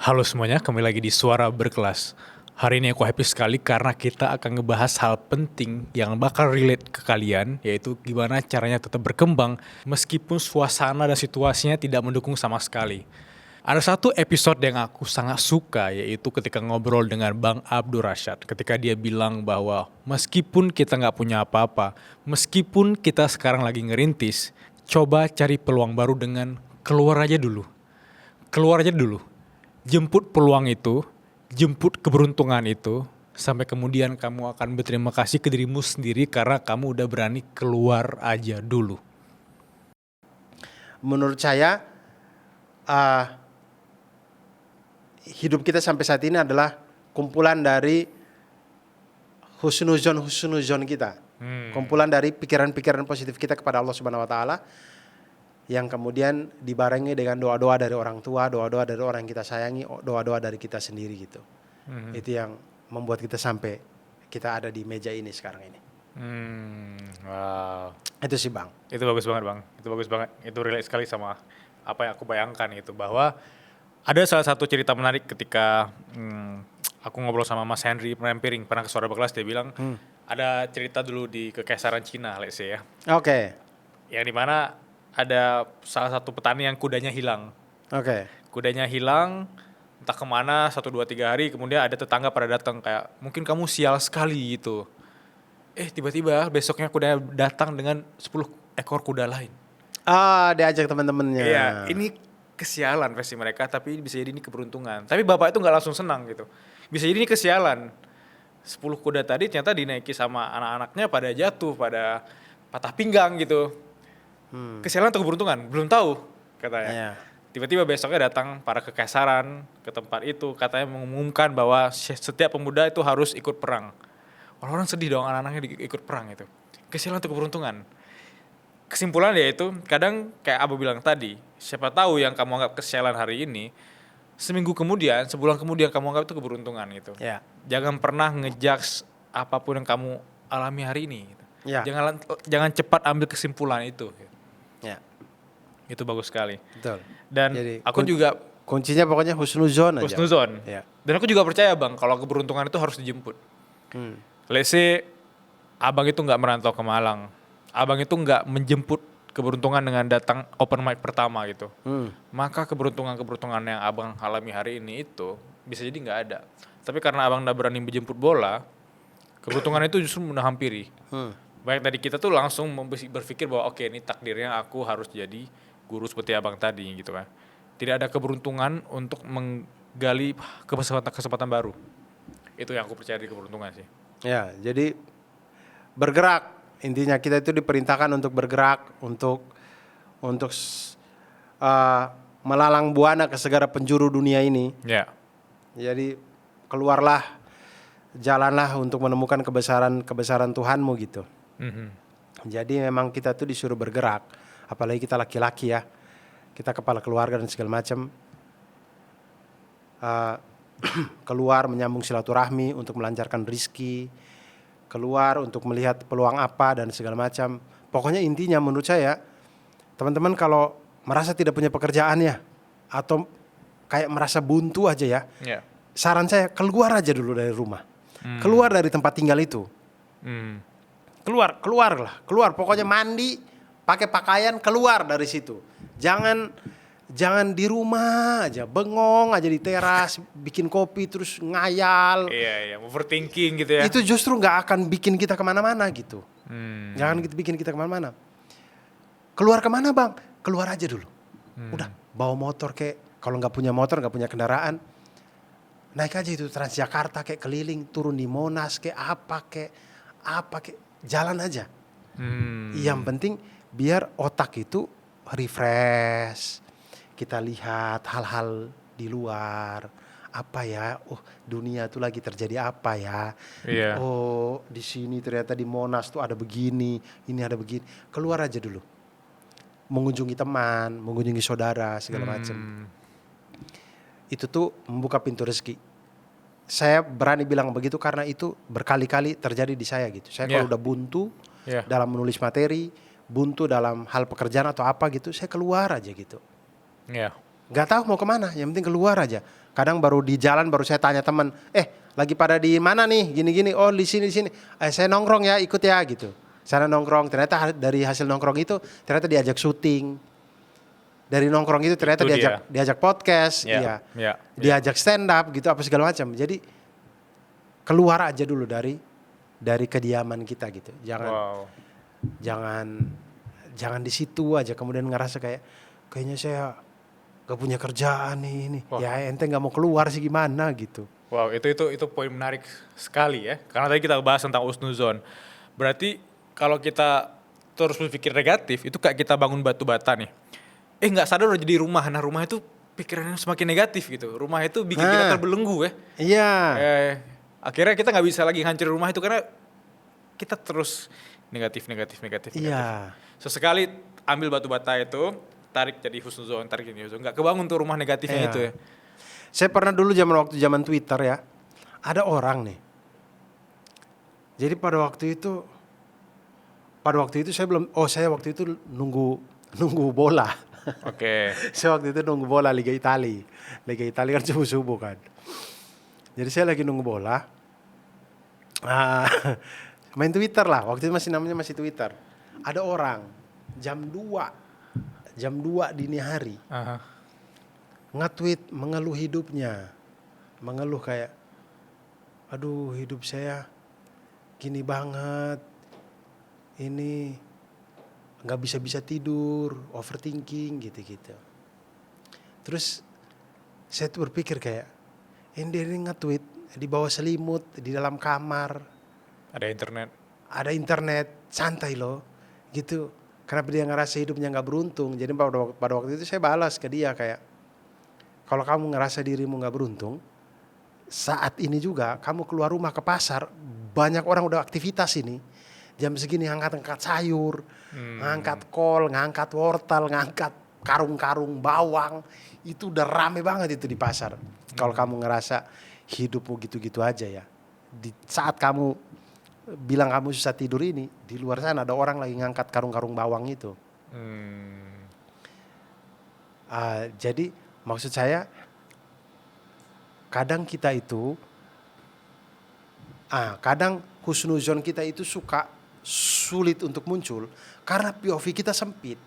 Halo semuanya, kembali lagi di Suara Berkelas. Hari ini aku happy sekali karena kita akan ngebahas hal penting yang bakal relate ke kalian, yaitu gimana caranya tetap berkembang meskipun suasana dan situasinya tidak mendukung sama sekali. Ada satu episode yang aku sangat suka, yaitu ketika ngobrol dengan Bang Abdur Rashad. Ketika dia bilang bahwa meskipun kita nggak punya apa-apa, meskipun kita sekarang lagi ngerintis, coba cari peluang baru dengan keluar aja dulu. Keluar aja dulu. Jemput peluang itu, jemput keberuntungan itu, sampai kemudian kamu akan berterima kasih ke dirimu sendiri karena kamu udah berani keluar aja dulu. Menurut saya hidup kita sampai saat ini adalah kumpulan dari husnuzon kita. Kumpulan dari pikiran-pikiran positif kita kepada Allah Subhanahu wa taala yang kemudian dibarengi dengan doa-doa dari orang tua, doa-doa dari orang yang kita sayangi, doa-doa dari kita sendiri gitu. Itu yang membuat kita sampai kita ada di meja ini sekarang ini. Wow. Itu sih Bang. Itu bagus banget Bang, itu bagus banget. Itu relate sekali sama apa yang aku bayangkan itu, bahwa ada salah satu cerita menarik ketika aku ngobrol sama Mas Henry Rempiring, pernah ke Suara Berkelas, dia bilang ada cerita dulu di Kekaisaran Cina, let's say ya. Oke. Yang dimana ada salah satu petani yang kudanya hilang. Oke. Kudanya hilang, entah kemana, 1, 2, 3 hari, kemudian ada tetangga pada datang kayak, mungkin kamu sial sekali gitu. Tiba-tiba besoknya kuda datang dengan 10 ekor kuda lain. Diajak teman-temannya. Iya, ini kesialan versi mereka, tapi bisa jadi ini keberuntungan. Tapi bapak itu nggak langsung senang gitu. Bisa jadi ini kesialan. 10 kuda tadi ternyata dinaiki sama anak-anaknya pada jatuh, pada patah pinggang gitu. Kesialan atau keberuntungan? Belum tahu katanya. Iya. Tiba-tiba besoknya datang para kekaisaran ke tempat itu, katanya mengumumkan bahwa setiap pemuda itu harus ikut perang. Orang-orang sedih dong, anak-anaknya ikut perang itu. Kesialan atau keberuntungan? Kesimpulan yaitu, kadang kayak Abu bilang tadi, siapa tahu yang kamu anggap kesialan hari ini, seminggu kemudian, sebulan kemudian kamu anggap itu keberuntungan gitu. Ya. Jangan pernah ngejudge apapun yang kamu alami hari ini gitu. Ya. Jangan cepat ambil kesimpulan itu. Ya. Itu bagus sekali. Betul. Dan Jadi, aku juga kuncinya pokoknya husnuzon aja. husnuzon. Ya. Dan aku juga percaya Bang, kalau keberuntungan itu harus dijemput. Let's say abang itu nggak merantau ke Malang, abang itu nggak menjemput keberuntungan dengan datang open mic pertama gitu, maka keberuntungan yang abang alami hari ini itu bisa jadi nggak ada. Tapi karena abang udah berani menjemput bola, keberuntungan itu justru menghampiri. Banyak dari kita tuh langsung berpikir bahwa oke, ini takdirnya aku harus jadi guru seperti abang tadi gitu kan. Tidak ada keberuntungan untuk menggali kesempatan baru. Itu yang aku percaya di keberuntungan sih. Ya, jadi bergerak. Intinya kita itu diperintahkan untuk bergerak, untuk melalang buana ke segala penjuru dunia ini. Ya. Jadi keluarlah, jalanlah untuk menemukan kebesaran Tuhanmu gitu. Jadi memang kita tuh disuruh bergerak, apalagi kita laki-laki ya, kita kepala keluarga dan segala macam. Keluar menyambung silaturahmi untuk melancarkan rizki, keluar untuk melihat peluang apa dan segala macam. Pokoknya intinya menurut saya, teman-teman kalau merasa tidak punya pekerjaan ya, atau kayak merasa buntu aja ya, saran saya keluar aja dulu dari rumah, keluar dari tempat tinggal itu, keluar, pokoknya mandi, pakai pakaian, keluar dari situ. Jangan di rumah aja, bengong aja di teras, bikin kopi terus ngayal. Iya, overthinking gitu ya. Itu justru nggak akan bikin kita kemana-mana gitu. Jangan bikin kita kemana-mana. Keluar kemana Bang? Keluar aja dulu. Udah, bawa motor kayak, kalau nggak punya motor, nggak punya kendaraan, naik aja itu Transjakarta kayak keliling, turun di Monas kayak apa kayak jalan aja. Yang penting biar otak itu refresh. Kita lihat hal-hal di luar, apa ya? Oh, dunia tuh lagi terjadi apa ya? Iya. Oh, di sini ternyata di Monas tuh ada begini, ini ada begini. Keluar aja dulu. Mengunjungi teman, mengunjungi saudara, segala macam. Itu tuh membuka pintu rezeki. Saya berani bilang begitu karena itu berkali-kali terjadi di saya gitu. Saya kalau udah buntu dalam menulis materi, buntu dalam hal pekerjaan atau apa gitu, saya keluar aja gitu. Iya. Nggak tahu mau kemana, yang penting keluar aja. Kadang baru di jalan baru saya tanya teman, lagi pada di mana nih, gini-gini, oh di sini, saya nongkrong ya, ikut ya gitu. Sana nongkrong, ternyata dari hasil nongkrong itu ternyata diajak syuting. Dari nongkrong itu ternyata Itu diajak podcast, Ya, ya, diajak stand up gitu, apa segala macam. Jadi keluar aja dulu dari kediaman kita gitu. Wow. Jangan di situ aja kemudian ngerasa kayaknya saya gak punya kerjaan nih ini. Wah. Ya ente gak mau keluar sih gimana gitu. Wow, itu poin menarik sekali ya. Karena tadi kita bahas tentang husnuzon. Berarti kalau kita terus berpikir negatif, itu kayak kita bangun batu bata nih. Nggak sadar udah jadi rumah. Nah rumah itu pikirannya semakin negatif gitu. Rumah itu bikin kita terbelenggu ya. Iya. Akhirnya kita nggak bisa lagi hancurin rumah itu karena kita terus negatif. Iya. Sesekali ambil batu bata itu, tarik jadi husnuzon, tarik jadi husnuzon. Nggak kebangun tuh rumah negatifnya itu ya. Saya pernah dulu zaman Twitter ya, ada orang nih. Jadi pada waktu itu saya waktu itu nunggu bola. Oke. Saya waktu itu nunggu bola Liga Italia kan subuh-subuh kan. Jadi saya lagi nunggu bola. Main Twitter lah, waktu itu namanya masih Twitter. Ada orang jam 2 dini hari. Nge-tweet mengeluh hidupnya. Mengeluh kayak, aduh hidup saya gini banget. Ini gak bisa tidur, overthinking gitu-gitu. Terus saya tuh berpikir kayak, ini nge-tweet di bawah selimut, di dalam kamar. Ada internet, santai loh gitu. Kenapa dia ngerasa hidupnya gak beruntung. Jadi pada waktu itu saya balas ke dia kayak, kalau kamu ngerasa dirimu gak beruntung, saat ini juga kamu keluar rumah ke pasar, banyak orang udah aktivitas ini. Jam segini ngangkat sayur, ngangkat kol, ngangkat wortel, ngangkat karung-karung bawang. Itu udah rame banget itu di pasar. Kalau kamu ngerasa hidupmu gitu-gitu aja ya. Di saat kamu bilang kamu susah tidur ini, di luar sana ada orang lagi ngangkat karung-karung bawang itu. Jadi maksud saya, kadang kita itu, kadang husnuzon kita itu sulit untuk muncul karena POV kita sempit.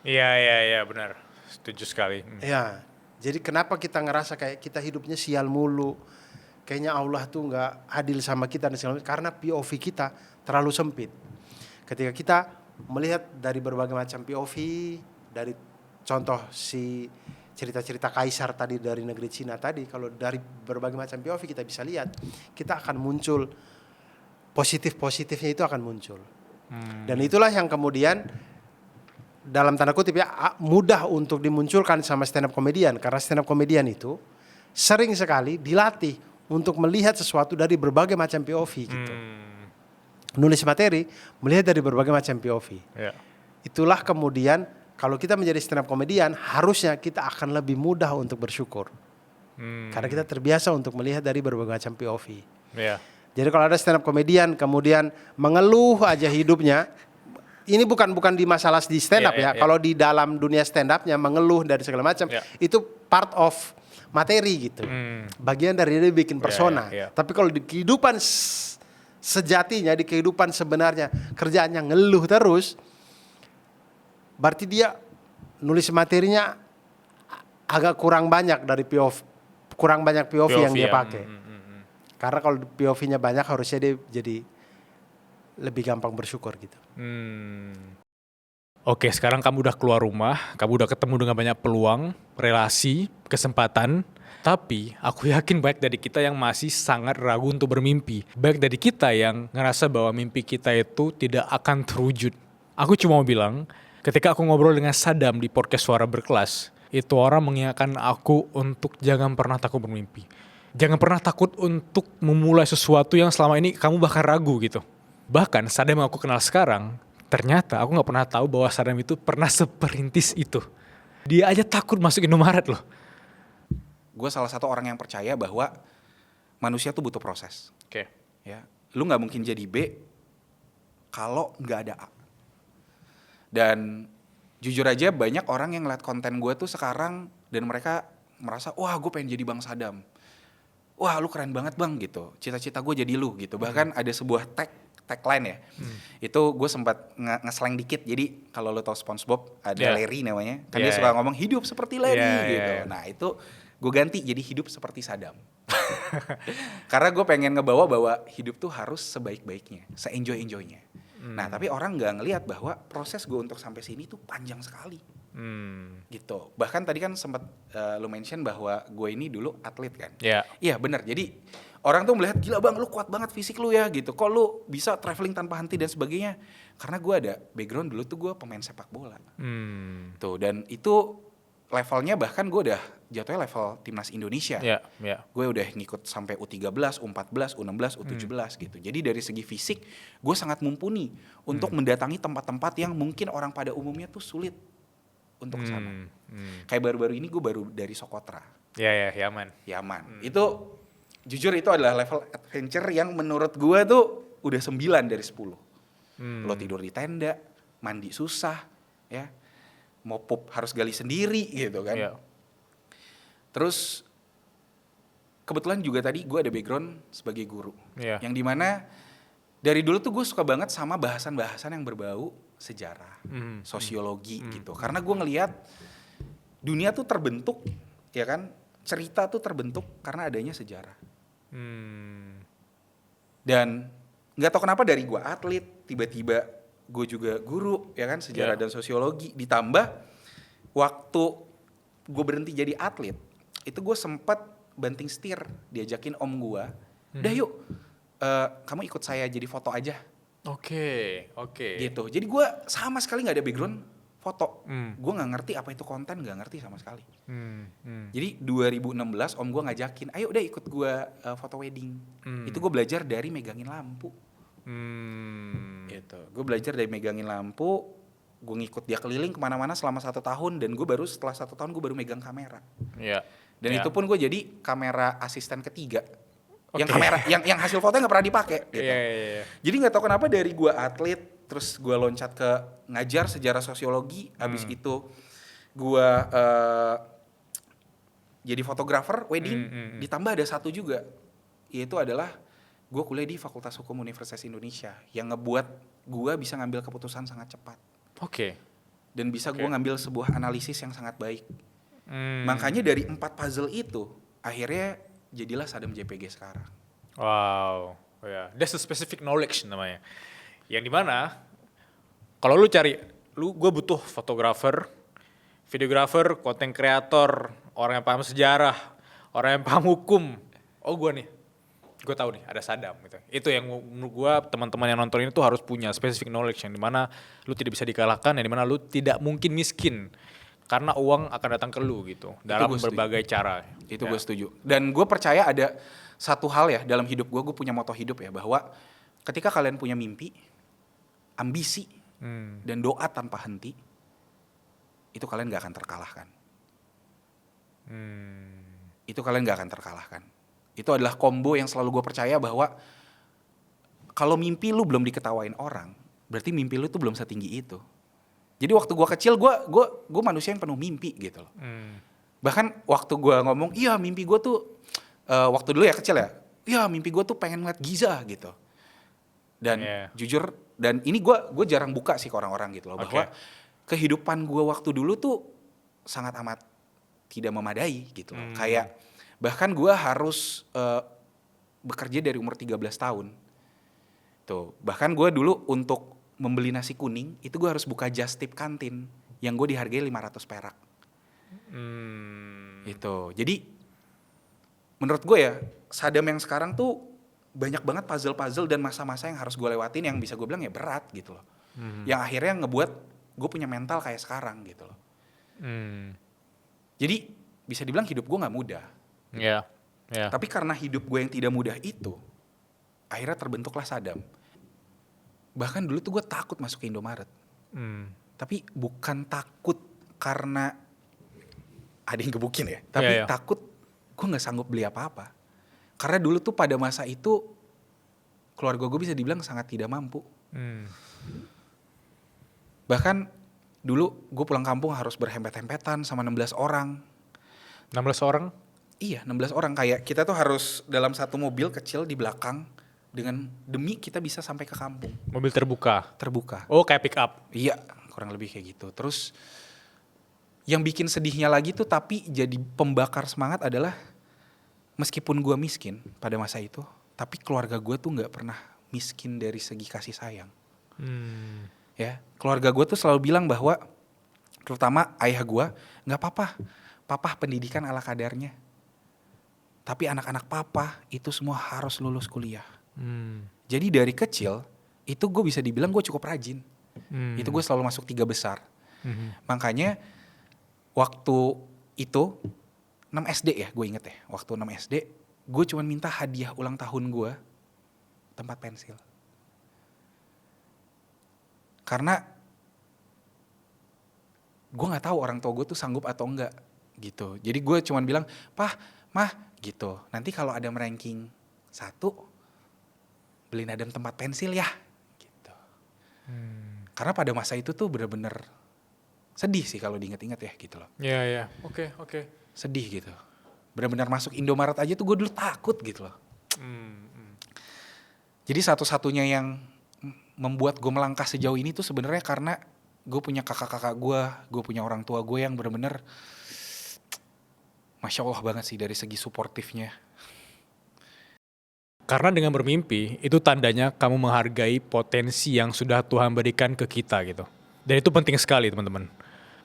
Iya benar, setuju sekali. Ya, jadi kenapa kita ngerasa kayak kita hidupnya sial mulu, kayaknya Allah tuh nggak adil sama kita dan segala macam, karena POV kita terlalu sempit. Ketika kita melihat dari berbagai macam POV, dari contoh si cerita-cerita kaisar tadi dari negeri Cina tadi, kalau dari berbagai macam POV kita bisa lihat, kita akan muncul positifnya itu akan muncul. Dan itulah yang kemudian dalam tanda kutip ya mudah untuk dimunculkan sama stand up comedian, karena stand up comedian itu sering sekali dilatih untuk melihat sesuatu dari berbagai macam POV gitu. Nulis materi melihat dari berbagai macam POV. Itulah kemudian kalau kita menjadi stand up comedian, harusnya kita akan lebih mudah untuk bersyukur. Karena kita terbiasa untuk melihat dari berbagai macam POV. Jadi kalau ada stand up comedian kemudian mengeluh aja hidupnya, ini bukan di masalah di stand up ya. Kalau di dalam dunia stand upnya mengeluh dari segala macam, itu part of materi gitu. Bagian dari dia bikin persona. Tapi kalau di kehidupan sejatinya, di kehidupan sebenarnya kerjaannya ngeluh terus, berarti dia nulis materinya agak kurang banyak dari POV yang dia pakai. Karena kalau POV-nya banyak harusnya dia jadi lebih gampang bersyukur gitu. Oke, sekarang kamu udah keluar rumah, kamu udah ketemu dengan banyak peluang, relasi, kesempatan. Tapi aku yakin baik dari kita yang masih sangat ragu untuk bermimpi. Baik dari kita yang ngerasa bahwa mimpi kita itu tidak akan terwujud. Aku cuma mau bilang, ketika aku ngobrol dengan Sadam di podcast Suara Berkelas, itu orang mengingatkan aku untuk jangan pernah takut bermimpi. Jangan pernah takut untuk memulai sesuatu yang selama ini kamu bahkan ragu gitu. Bahkan Sadam yang aku kenal sekarang, ternyata aku gak pernah tahu bahwa Sadam itu pernah seperintis itu. Dia aja takut masuk Indomaret loh. Gue salah satu orang yang percaya bahwa manusia tuh butuh proses. Ya, lu gak mungkin jadi B kalau gak ada A. Dan jujur aja banyak orang yang ngeliat konten gue tuh sekarang dan mereka merasa wah gue pengen jadi Bang Sadam, wah lu keren banget bang gitu, cita-cita gue jadi lu gitu. Bahkan ada sebuah tagline ya, itu gue sempat nge-slang dikit. Jadi kalau lu tau SpongeBob ada Larry namanya, kan dia suka ngomong hidup seperti Larry gitu. Nah itu gue ganti jadi hidup seperti Sadam. Karena gue pengen ngebawa bahwa hidup tuh harus sebaik-baiknya, se-enjoy-enjoynya. Nah tapi orang nggak ngelihat bahwa proses gue untuk sampai sini tuh panjang sekali. Gitu. Bahkan tadi kan sempat lu mention bahwa gue ini dulu atlet kan. Iya benar. Jadi orang tuh melihat gila bang, lu kuat banget fisik lu ya gitu. Kok lu bisa traveling tanpa henti dan sebagainya? Karena gue ada background dulu tuh gue pemain sepak bola. Tuh dan itu levelnya bahkan gue udah jatuhnya level timnas Indonesia. Gue udah ngikut sampai U13, U14, U16, U17 gitu. Jadi dari segi fisik gue sangat mumpuni untuk mendatangi tempat-tempat yang mungkin orang pada umumnya tuh sulit untuk kesana. Kayak baru-baru ini gue baru dari Sokotra. Yaman. Itu jujur itu adalah level adventure yang menurut gue tuh udah 9 dari 10. Lo tidur di tenda, mandi susah, ya, mau pup harus gali sendiri gitu kan. Terus kebetulan juga tadi gue ada background sebagai guru, yang dimana dari dulu tuh gue suka banget sama bahasan-bahasan yang berbau sejarah, sosiologi gitu. Karena gue ngelihat dunia tuh terbentuk, ya kan, cerita tuh terbentuk karena adanya sejarah. Dan nggak tahu kenapa dari gue atlet tiba-tiba gue juga guru, ya kan, sejarah dan sosiologi. Ditambah waktu gue berhenti jadi atlet, itu gue sempat banting setir, diajakin om gue, dah yuk kamu ikut saya jadi foto aja. Oke. Gitu. Jadi gue sama sekali nggak ada background foto. Gue nggak ngerti apa itu konten, nggak ngerti sama sekali. Jadi 2016 om gue ngajakin, ayo udah ikut gue foto wedding. Itu gue belajar dari megangin lampu. Gitu. Gue belajar dari megangin lampu, gue ngikut dia keliling kemana-mana selama 1 tahun, dan gue baru setelah 1 tahun gue baru megang kamera. Dan itu pun gue jadi kamera asisten ketiga. Yang kamera, yang hasil fotonya nggak pernah dipakai. Gitu. Jadi nggak tahu kenapa dari gue atlet, terus gue loncat ke ngajar sejarah sosiologi, habis itu gue jadi fotografer wedding, ditambah ada satu juga, yaitu adalah gue kuliah di Fakultas Hukum Universitas Indonesia, yang ngebuat gue bisa ngambil keputusan sangat cepat. Dan bisa gue ngambil sebuah analisis yang sangat baik. Makanya dari 4 puzzle itu, akhirnya jadilah Sadam JPG sekarang. Wow, that's a specific knowledge namanya. Yang dimana kalau lu cari, gue butuh fotografer, videografer, content creator, orang yang paham sejarah, orang yang paham hukum. Oh gue tahu nih ada Sadam gitu. Itu yang menurut gue teman-teman yang nonton ini tuh harus punya specific knowledge, yang dimana lu tidak bisa dikalahkan, yang dimana lu tidak mungkin miskin karena uang akan datang ke lu gitu dalam berbagai cara. Itu gue setuju. Dan gue percaya ada satu hal ya dalam hidup gue punya moto hidup ya, bahwa ketika kalian punya mimpi, ambisi, dan doa tanpa henti, itu kalian gak akan terkalahkan. Itu kalian gak akan terkalahkan. Itu adalah combo yang selalu gue percaya, bahwa kalau mimpi lu belum diketawain orang, berarti mimpi lu tuh belum setinggi itu. Jadi waktu gue kecil, gue manusia yang penuh mimpi gitu loh. Bahkan waktu gue ngomong, iya mimpi gue tuh, waktu dulu ya kecil ya, iya mimpi gue tuh pengen ngeliat Giza gitu. Dan jujur, dan ini gue jarang buka sih ke orang-orang gitu loh, bahwa kehidupan gue waktu dulu tuh sangat amat tidak memadai gitu loh. Kayak bahkan gue harus bekerja dari umur 13 tahun. Tuh, bahkan gue dulu untuk membeli nasi kuning, itu gue harus buka just tip kantin yang gue dihargai 500 perak. Itu. Jadi menurut gue ya, Sadam yang sekarang tuh banyak banget puzzle-puzzle dan masa-masa yang harus gue lewatin, yang bisa gue bilang ya berat gitu loh. Yang akhirnya ngebuat gue punya mental kayak sekarang gitu loh. Jadi bisa dibilang hidup gue gak mudah. Tapi karena hidup gue yang tidak mudah itu, akhirnya terbentuklah Sadam. Bahkan dulu tuh gue takut masuk ke Indomaret. Tapi bukan takut karena ada yang gebukin ya. Tapi takut gue gak sanggup beli apa-apa. Karena dulu tuh pada masa itu keluarga gue bisa dibilang sangat tidak mampu. Bahkan dulu gue pulang kampung harus berhempet-hempetan sama 16 orang. 16 orang? Iya, 16 orang. Kayak kita tuh harus dalam satu mobil kecil di belakang demi kita bisa sampai ke kampung. Mobil terbuka? Terbuka. Oh, kayak pick up? Iya, kurang lebih kayak gitu. Terus yang bikin sedihnya lagi tuh tapi jadi pembakar semangat adalah meskipun gue miskin pada masa itu, tapi keluarga gue tuh nggak pernah miskin dari segi kasih sayang. Ya, keluarga gue tuh selalu bilang bahwa, terutama ayah gue, nggak apa-apa, papa pendidikan ala kadarnya. Tapi anak-anak papa itu semua harus lulus kuliah. Jadi dari kecil itu gue bisa dibilang gue cukup rajin. Itu gue selalu masuk 3 besar. Makanya waktu itu 6 SD ya, gue inget ya. Waktu 6 SD, gue cuma minta hadiah ulang tahun gue tempat pensil. Karena gue nggak tahu orang tua gue tuh sanggup atau enggak gitu. Jadi gue cuma bilang, "Pah, Mah," gitu. "nanti kalau ada ranking 1, beliin Adam tempat pensil ya." Gitu. Karena pada masa itu tuh bener-bener sedih sih kalau diinget-inget ya gitu loh. Iya. Oke. Sedih gitu. Benar-benar masuk Indomaret aja tuh gue dulu takut gitu loh. Jadi satu-satunya yang membuat gue melangkah sejauh ini tuh sebenarnya karena gue punya kakak-kakak gue punya orang tua gue yang benar-benar Masya Allah banget sih dari segi suportifnya. Karena dengan bermimpi, itu tandanya kamu menghargai potensi yang sudah Tuhan berikan ke kita gitu. Dan itu penting sekali teman-teman.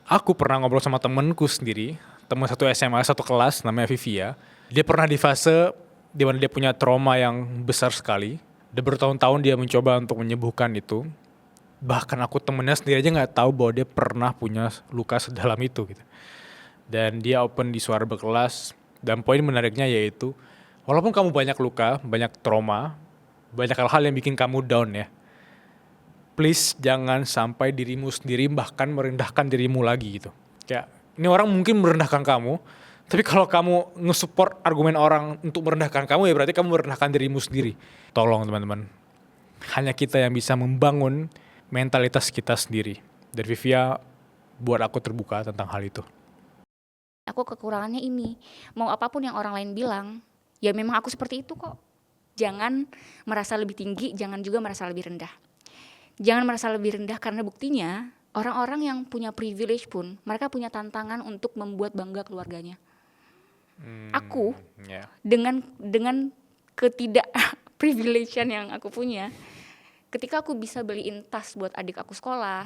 Aku pernah ngobrol sama temenku sendiri, teman satu SMA, satu kelas, namanya Vivia. Dia pernah di fase di mana dia punya trauma yang besar sekali. Dan bertahun-tahun dia mencoba untuk menyembuhkan itu. Bahkan aku temennya sendiri aja gak tahu bahwa dia pernah punya luka sedalam itu gitu. Dan dia open di Suara Berkelas. Dan poin menariknya yaitu, walaupun kamu banyak luka, banyak trauma, banyak hal-hal yang bikin kamu down ya, please jangan sampai dirimu sendiri bahkan merendahkan dirimu lagi gitu. Kayak, ini orang mungkin merendahkan kamu, tapi kalau kamu nge-support argumen orang untuk merendahkan kamu, ya berarti kamu merendahkan dirimu sendiri. Tolong teman-teman, hanya kita yang bisa membangun mentalitas kita sendiri. Dan Vivia buat aku terbuka tentang hal itu. Aku kekurangannya ini, mau apapun yang orang lain bilang, ya memang aku seperti itu kok. Jangan merasa lebih tinggi, jangan juga merasa lebih rendah. Jangan merasa lebih rendah karena buktinya orang-orang yang punya privilege pun, mereka punya tantangan untuk membuat bangga keluarganya. Aku dengan ketidak privilegean yang aku punya, ketika aku bisa beliin tas buat adik aku sekolah,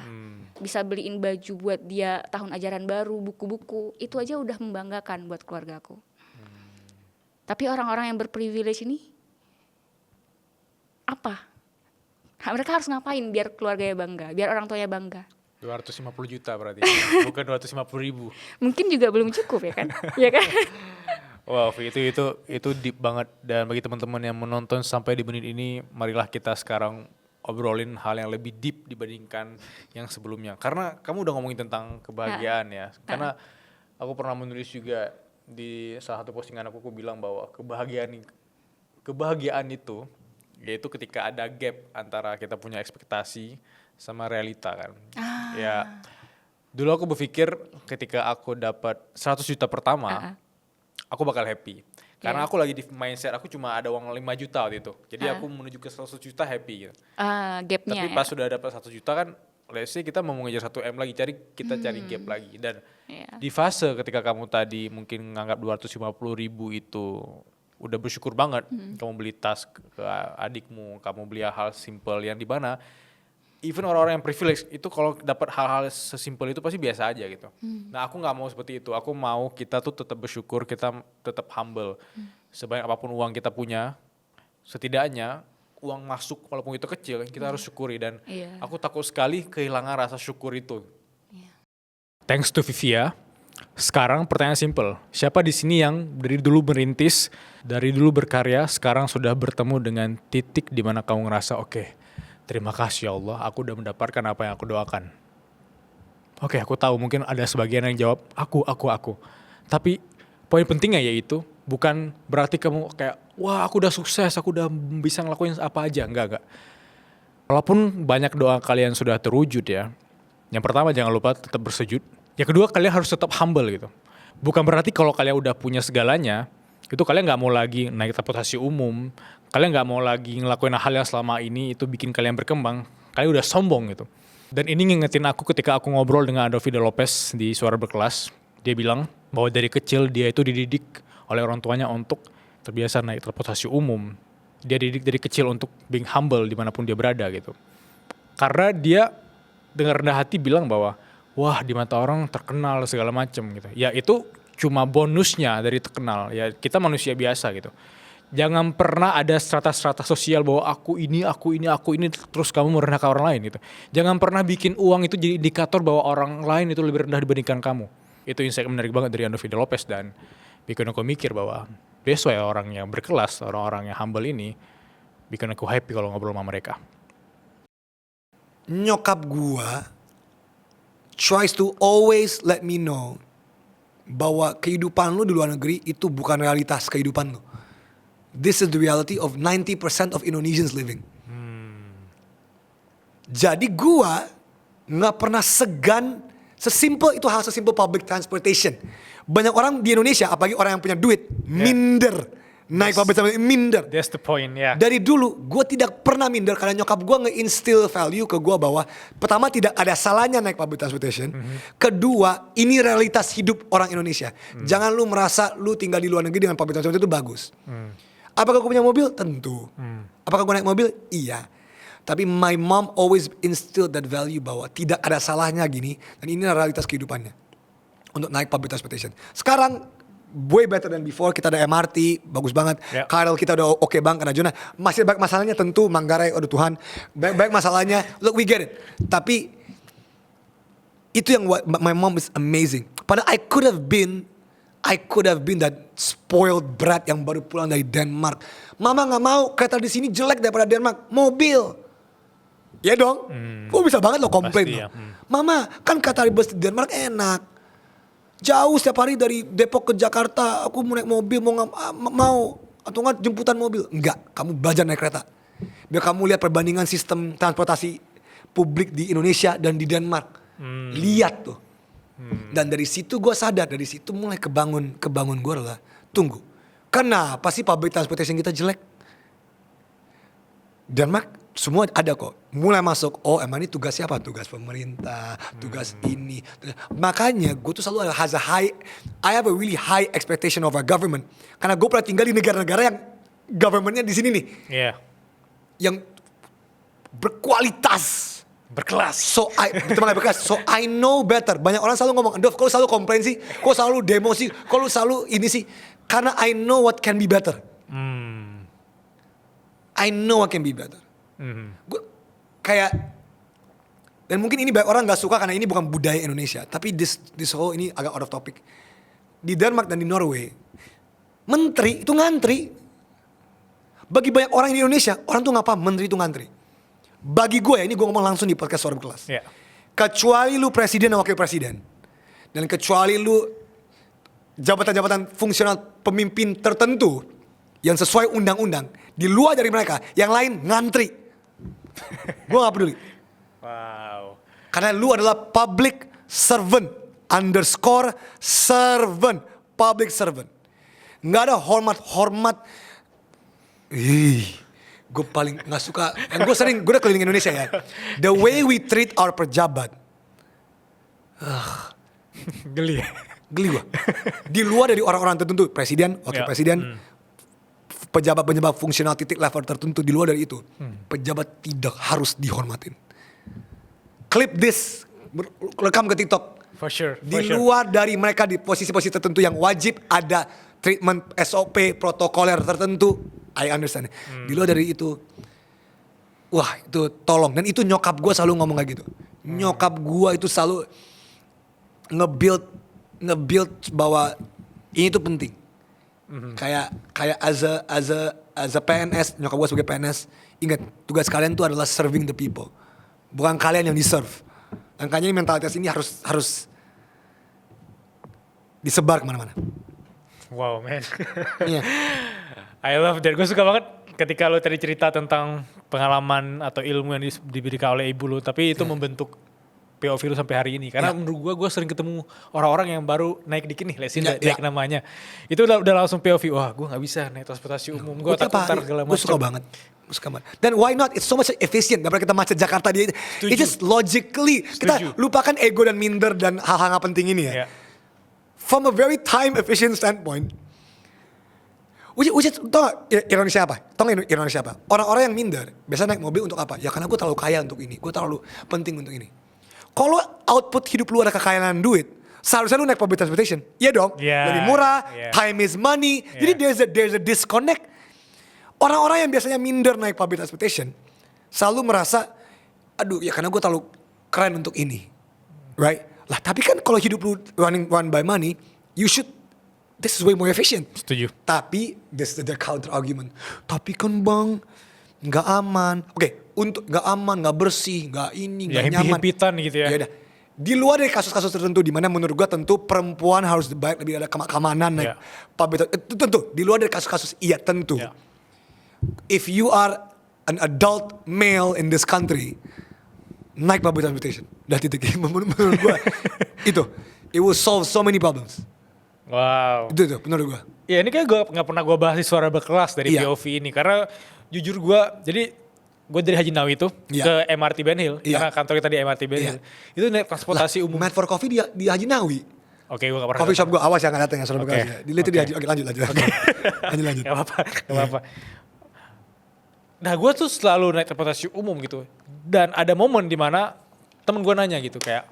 bisa beliin baju buat dia tahun ajaran baru, buku-buku, itu aja udah membanggakan buat keluarga aku. Tapi orang-orang yang berprivilege ini apa? Mereka harus ngapain biar keluarganya bangga, biar orang tuanya bangga? 250 juta berarti, bukan 250.000. Mungkin juga belum cukup ya kan? Ya kan? Wow, itu deep banget. Dan bagi teman-teman yang menonton sampai di menit ini, marilah kita sekarang obrolin hal yang lebih deep dibandingkan yang sebelumnya. Karena kamu udah ngomongin tentang kebahagiaan ya. Karena aku pernah menulis juga di salah satu postingan aku bilang bahwa kebahagiaan itu yaitu ketika ada gap antara kita punya ekspektasi sama realita kan. Ya, dulu aku berpikir ketika aku dapat 100 juta pertama, aku bakal happy. Karena aku lagi di mindset aku cuma ada uang 5 juta waktu itu. Jadi aku menuju ke 100 juta happy gitu. Gapnya. Tapi pas sudah dapat 1 juta kan, let's say kita mau mengejar 1 M lagi, kita cari gap lagi. Dan di fase ketika kamu tadi mungkin menganggap 250.000 itu udah bersyukur banget, kamu beli tas ke adikmu, kamu beli hal simple yang di mana even orang-orang yang privilege itu kalau dapat hal-hal sesimpel itu pasti biasa aja gitu. Nah aku nggak mau seperti itu. Aku mau kita tuh tetap bersyukur, kita tetap humble. Sebanyak apapun uang kita punya, setidaknya uang masuk walaupun itu kecil kita harus syukuri. Dan aku takut sekali kehilangan rasa syukur itu. Thanks to Vivia. Sekarang pertanyaan simple, siapa di sini yang dari dulu merintis, dari dulu berkarya, sekarang sudah bertemu dengan titik di mana kamu ngerasa oke, terima kasih ya Allah, aku udah mendapatkan apa yang aku doakan. Oke, aku tahu mungkin ada sebagian yang jawab aku. Tapi poin pentingnya yaitu bukan berarti kamu kayak wah aku udah sukses, aku udah bisa ngelakuin apa aja, enggak. Walaupun banyak doa kalian sudah terwujud ya. Yang pertama jangan lupa tetap bersujud. Yang kedua kalian harus tetap humble gitu. Bukan berarti kalau kalian udah punya segalanya, itu kalian nggak mau lagi naik transportasi umum, kalian nggak mau lagi ngelakuin hal yang selama ini itu bikin kalian berkembang, kalian udah sombong gitu. Dan ini ngingetin aku ketika aku ngobrol dengan Adolfo Lopez di Suara Berkelas, dia bilang bahwa dari kecil dia itu dididik oleh orang tuanya untuk terbiasa naik transportasi umum. Dia dididik dari kecil untuk being humble dimanapun dia berada gitu. Karena dia dengan rendah hati bilang bahwa wah di mata orang terkenal segala macam gitu. Ya itu cuma bonusnya dari terkenal. Ya kita manusia biasa gitu. Jangan pernah ada strata-strata sosial bahwa aku ini, terus kamu merendahkan orang lain gitu. Jangan pernah bikin uang itu jadi indikator bahwa orang lain itu lebih rendah dibandingkan kamu. Itu insight menarik banget dari Adolfo Lopez dan bikin aku mikir bahwa that's why orang yang berkelas, orang-orang yang humble ini bikin aku happy kalau ngobrol sama mereka. Nyokap gua tries to always let me know bahwa kehidupan lu di luar negeri itu bukan realitas kehidupan lu. This is the reality of 90% of Indonesians living. Jadi gua nggak pernah segan, sesimpel itu hal sesimpel public transportation. Banyak orang di Indonesia, apalagi orang yang punya duit, minder naik public transportation, minder. That's the point, ya. Dari dulu gue tidak pernah minder karena nyokap gue nge-instill value ke gue bahwa pertama tidak ada salahnya naik public transportation. Kedua, ini realitas hidup orang Indonesia. Jangan lu merasa lu tinggal di luar negeri dengan public transportation itu bagus. Apakah gue punya mobil? Tentu. Apakah gue naik mobil? Iya. Tapi my mom always instilled that value bahwa tidak ada salahnya gini dan ini realitas kehidupannya untuk naik public transportation. Sekarang way better than before, kita ada MRT, bagus banget. KRL kita udah oke banget karena Jona. Masih banyak masalahnya tentu, Manggarai, aduh Tuhan. Banyak masalahnya, look we get it. Tapi itu yang my mom is amazing. Padahal I could have been that spoiled brat yang baru pulang dari Denmark. Mama gak mau kereta di sini jelek daripada Denmark. Mobil. Ya dong, gue bisa banget lo komplain. Pasti, ya. Mama, kan kata bus di Denmark enak. Jauh setiap hari dari Depok ke Jakarta, aku mau naik mobil, mau atau enggak jemputan mobil. Enggak, kamu belajar naik kereta. Biar kamu lihat perbandingan sistem transportasi publik di Indonesia dan di Denmark. Lihat tuh. Dan dari situ gue sadar, dari situ mulai kebangun gue adalah, tunggu, kenapa sih public transportation kita jelek? Denmark semua ada kok. Mulai masuk, oh emang ini tugas siapa? Tugas pemerintah, tugas ini. Makanya gue tuh selalu I have a really high expectation of our government. Karena gue pernah tinggal di negara-negara yang governmentnya di sini nih. Iya. Yang berkualitas. Berkelas. So I know better. Banyak orang selalu ngomong, Dov, kok lu selalu komplain sih? Kok selalu demo sih? Kok lu selalu ini sih? Karena I know what can be better. I know what can be better. Gue kayak, dan mungkin ini banyak orang gak suka karena ini bukan budaya Indonesia. Tapi this whole ini agak out of topic. Di Denmark dan di Norway, menteri itu ngantri. Bagi banyak orang di Indonesia, orang tuh ngapa? Menteri itu ngantri. Bagi gue ya, ini gue ngomong langsung di podcast Suara Berkelas. Yeah. Kecuali lu presiden dan wakil presiden. Dan kecuali lu jabatan-jabatan fungsional pemimpin tertentu yang sesuai undang-undang. Di luar dari mereka, yang lain ngantri. Gue gak peduli. Wow. Karena lu adalah public servant. _servant. Public servant. Gak ada hormat. Gue paling gak suka. Gue udah keliling Indonesia ya. The way we treat our pejabat. Geli. Geli gue. Di luar dari orang-orang tertentu. Presiden, wakil presiden. Pejabat-pejabat fungsional titik level tertentu. Di luar dari itu. Pejabat tidak harus dihormatin. Clip this. Rekam ke TikTok. For sure. Di luar dari mereka di posisi-posisi tertentu yang wajib ada treatment SOP protokoler tertentu. I understand. Di luar dari itu, wah itu tolong. Dan itu nyokap gue selalu ngomong kayak gitu. Nyokap gue itu selalu nge-build bahwa ini tuh penting. Kayak as a PNS, nyokap gue sebagai PNS, ingat tugas kalian tuh adalah serving the people, bukan kalian yang di-serve. Dan kayaknya mentalitas ini harus disebar kemana-mana. Wow man. Iya. I love that. Gue suka banget ketika lo tadi cerita tentang pengalaman atau ilmu yang diberikan oleh ibu lo, tapi itu membentuk POV lu sampai hari ini? Karena menurut gue sering ketemu orang-orang yang baru naik dikit nih, lesin naik namanya. Itu udah langsung POV, wah gue gak bisa naik transportasi umum, gue takut ntar segala macam. Gue suka banget. Dan why not? It's so much efficient daripada kita macet Jakarta dia. It's just logically. Kita lupakan ego dan minder dan hal-hal gak penting ini ya. From a very time efficient standpoint, tau gak ironisnya apa? Ironisnya apa? Orang-orang yang minder biasa naik mobil untuk apa? Ya karena gue terlalu kaya untuk ini, gue terlalu penting untuk ini. Kalau output hidup lu ada kekayaan duit, seharusnya lu naik public transportation. Iya dong, lebih murah, time is money. Jadi there's a disconnect. Orang-orang yang biasanya minder naik public transportation selalu merasa, aduh ya karena gue terlalu keren untuk ini, right? Lah tapi kan kalau hidup lu run by money, this is way more efficient. Setuju. Tapi this is the counter argument. Tapi kan bang, nggak aman. Oke, untuk nggak aman, nggak bersih, nggak ini, nggak nyaman. Himpitan gitu ya. Yaudah. Di luar dari kasus-kasus tertentu, di mana menurut gue tentu perempuan harus lebih ada keamanan naik public. Itu tentu. Di luar dari kasus-kasus iya tentu. If you are an adult male in this country, naik public transportation. Udah titik. Menurut gue itu, it will solve so many problems. Wow. Itu menurut gue. Ya ini kayak gue gak pernah gue bahas di Suara Berkelas dari POV ini. Karena jujur gue, jadi gue dari Haji Nawi itu ke MRT Ben Hill. Karena kantor kita di MRT Ben Hill. Itu naik transportasi umum. Mad for Coffee di Haji Nawi. Oke, gue gak pernah. Coffee shop gue, awas ya gak datang ya Suara Berkelas ya. Itu di Haji, oke lanjut. Lanjut. Gak apa-apa. Nah gue tuh selalu naik transportasi umum gitu. Dan ada momen dimana temen gue nanya gitu kayak,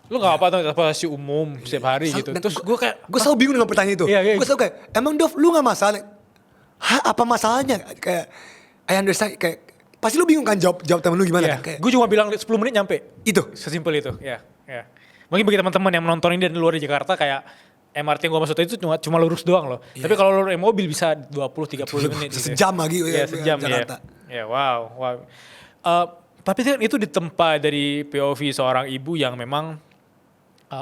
lu gak apa-apa transportasi umum setiap hari gitu. Terus gue kayak, gue selalu bingung dengan pertanyaan itu. Gue selalu kayak, emang Dov lu gak masalah? Hah apa masalahnya? Kayak, I understand, kayak, pasti lu bingung kan jawab temen lu gimana kan? Gue cuma bilang 10 menit nyampe. Itu? Sesimpel itu, ya. Mungkin bagi teman-teman yang menonton ini dari luar di Jakarta kayak, MRT yang gue maksud itu cuma lurus doang loh. Tapi kalau lu naik mobil bisa 20-30 menit. Sejam lagi ya. Sejam Jakarta. Ya wow. Tapi kan itu ditempa dari POV seorang ibu yang memang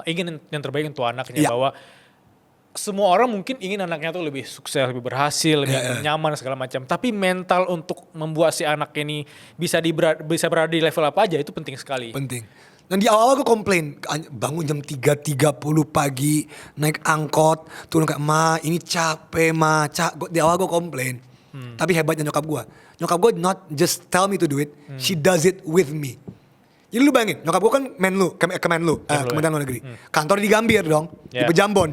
ingin yang terbaik untuk anaknya. Bahwa semua orang mungkin ingin anaknya tuh lebih sukses, lebih berhasil, lebih nyaman segala macam. Tapi mental untuk membuat si anak ini bisa berada di level apa aja itu penting sekali. Penting. Dan di awal-awal gue komplain, bangun jam 3.30 pagi, naik angkot, turun kayak, ma ini capek ma, di awal gue komplain. Tapi hebatnya nyokap gue not just tell me to do it, she does it with me. Jadi lu bayangin, nyokap gue kan Kemenlu Luar Negeri. Kantor di Gambir dong, di Pejambon.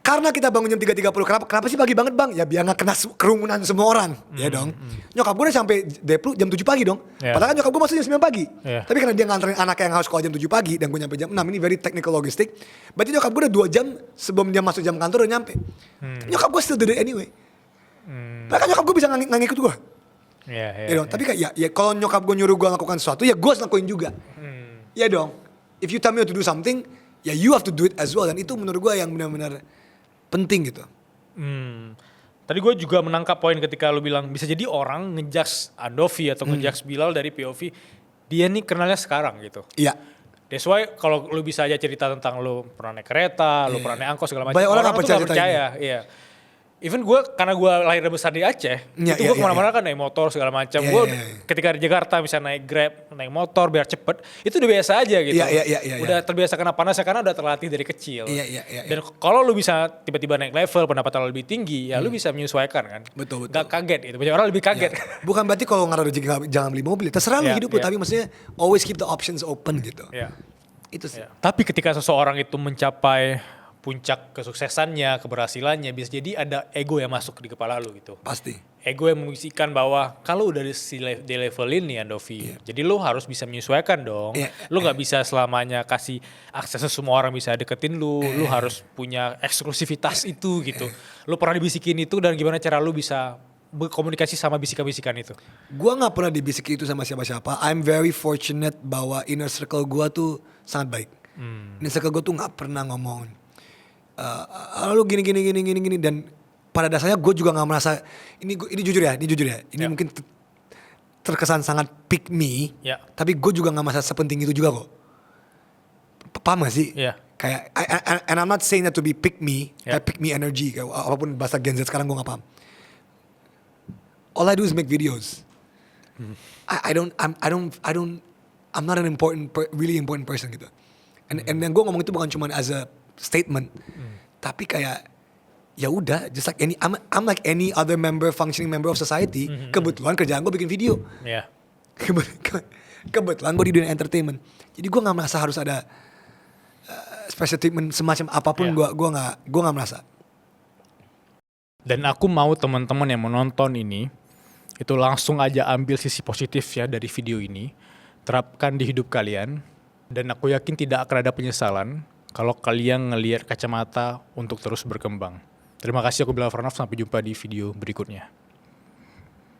Karena kita bangun jam 3.30, kenapa sih pagi banget bang? Ya biar gak kena kerumunan semua orang, ya dong. Nyokap gue udah sampai Deplu jam 7 pagi dong. Padahal kan nyokap gue masuk jam 9 pagi. Tapi karena dia nganterin anaknya yang harus sekolah jam 7 pagi, dan gue nyampe jam 6, ini very technical logistic. Berarti nyokap gue udah 2 jam sebelum dia masuk jam kantor udah nyampe. Nyokap gue still did it anyway. Bahkan nyokap gue bisa nggak ngikut gue. Tapi kayak ya kalau nyokap gue nyuruh gue lakukan sesuatu, ya gue harus lakuin juga. Ya dong. If you tell me to do something, ya you have to do it as well. Dan itu menurut gue yang benar-benar penting gitu. Tadi gue juga menangkap poin ketika lu bilang bisa jadi orang ngejudge Andovi atau ngejudge Bilal dari POV dia nih kenalnya sekarang gitu. Iya. That's why kalau lu bisa aja cerita tentang lu pernah naik kereta, lu pernah naik angkot segala macam. Banyak orang tuh gak percaya. Iya. Even gue karena gue lahir dan besar di Aceh, itu gue kemana-mana kan naik motor segala macam. Gue ketika di Jakarta bisa naik Grab, naik motor biar cepet, itu udah biasa aja gitu. Udah terbiasa kena panas karena udah terlatih dari kecil. Dan kalau lu bisa tiba-tiba naik level, pendapatan lu lebih tinggi, ya lu bisa menyesuaikan kan. Betul. Gak kaget gitu, banyak orang lebih kaget. Bukan berarti kalau nggak ada rezeki jangan beli mobil. Terserah lu hidup lu, tapi maksudnya always keep the options open gitu. Itu sih. Tapi ketika seseorang itu mencapai puncak kesuksesannya, keberhasilannya, bisa jadi ada ego yang masuk di kepala lu gitu. Pasti. Ego yang membisikan bahwa kalau udah di level ini Andovi, jadi lu harus bisa menyesuaikan dong. Lu gak bisa selamanya kasih akses semua orang bisa deketin lu, lu harus punya eksklusivitas itu gitu. Lu pernah dibisikin itu dan gimana cara lu bisa berkomunikasi sama bisikan-bisikan itu? Gua gak pernah dibisikin itu sama siapa-siapa. I'm very fortunate bahwa inner circle gua tuh sangat baik. Inner circle gua tuh gak pernah ngomong lalu gini dan pada dasarnya gue juga nggak merasa ini jujur ya ini mungkin terkesan sangat pick me tapi gue juga nggak merasa sepenting itu juga kok. Paham gak sih? Kayak and I'm not saying that to be pick me kayak pick me energy kayak apapun bahasa Gen Z sekarang gue nggak paham. All I do is make videos. I don't I'm not an really important person gitu. And yang gue ngomong itu bukan cuma as a statement, tapi kayak ya udah, just like I'm like any other functioning member of society. Kebetulan kerjaan gue bikin video. Ya. Kebetulan gue di dunia entertainment. Jadi gue nggak merasa harus ada special treatment semacam apapun. Yeah. Gue nggak merasa. Dan aku mau teman-teman yang menonton ini itu langsung aja ambil sisi positif ya dari video ini, terapkan di hidup kalian, dan aku yakin tidak akan ada penyesalan kalau kalian ngelihat kacamata untuk terus berkembang. Terima kasih, aku Bilal Farnaf, sampai jumpa di video berikutnya.